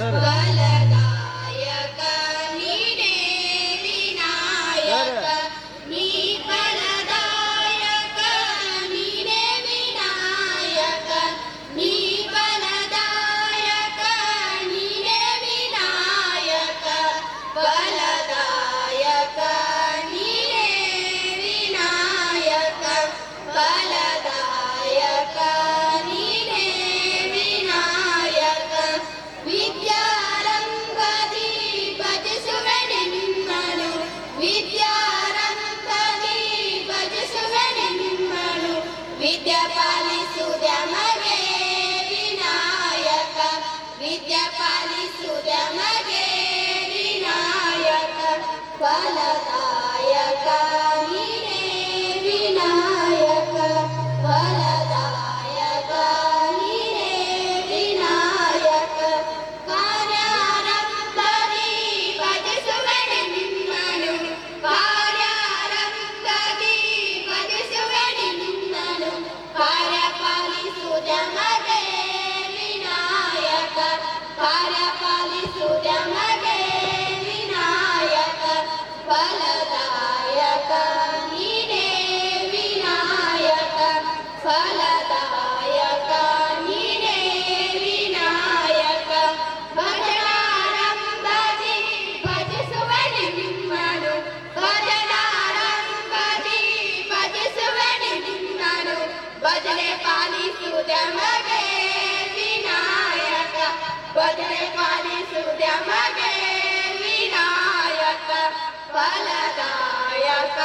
ಫಲದಾಯಕ ನೀನೇ ವಿನಾಯಕ ನೀ ಫಲದಾಯಕ ನೀನೇ ವಿನಾಯಕ ನೀ ಫಲದಾಯಕ ನೀನೇ ವಿನಾಯಕ ಫಲದಾಯಕ ನೀನೇ ವಿನಾಯಕ ಫಲದಾಯಕ ನೀನೇ ವಿನಾಯಕ ವಿದ್ಯಾರಂಭದಿ ಭಜಿಸುವೆ ನಿಮ್ಮನು ವಿದ್ಯಾರಂಭದಿ ಭಜಿಸುವೆ ನಿಮ್ಮನು ವಿದ್ಯಾ ಪಾಲಿಸುವುದ ಮಗೆ ವಿನಾಯಕ ವಿದ್ಯಾ ಪಾಲಿಸುವುದ ಮಗೆ ವಿನಾಯಕ ಫಲದಾಯಕ ನೀನೇ ವಿನಾಯಕ ಫಲದಾಯಕ ನೀನೇ ವಿನಾಯಕ ಕಾರ್ಯಾರಂಭದಿ ಭಜಿಸುವೆ ನಿಮ್ಮನು ಕಾರ್ಯಾರಂಭದಿ ಭಜಿಸುವೆ ನಿಮ್ಮನು ಕಾರ್ಯ ಪಾಲಿಸುವುದ ಮಗೆ ವಿನಾಯಕ ಕಾರ್ಯ ಪಾಲಿಸುವುದ ಮಗೆ ವಿನಾಯಕ ಫಲದಾಯಕ ನೀನೇ ವಿನಾಯಕ ಫಲದಾಯಕ ನೀನೇ ವಿನಾಯಕ ಭಜನಾರಂಭದಿ ಭಜಿಸುವೆ ನಿಮ್ಮನು ಭಜನಾರಂಭದಿ ಭಜಿಸುವೆ ನಿಮ್ಮನು ಭಜನೆ ಪಾಲಿಸುವುದ ಮಗೆ ವಿನಾಯಕ ಭಜನೆ ಪಾಲಿಸುವುದ ಮಗೆ ವಿನಾಯಕ ಫಲದಾಯಕ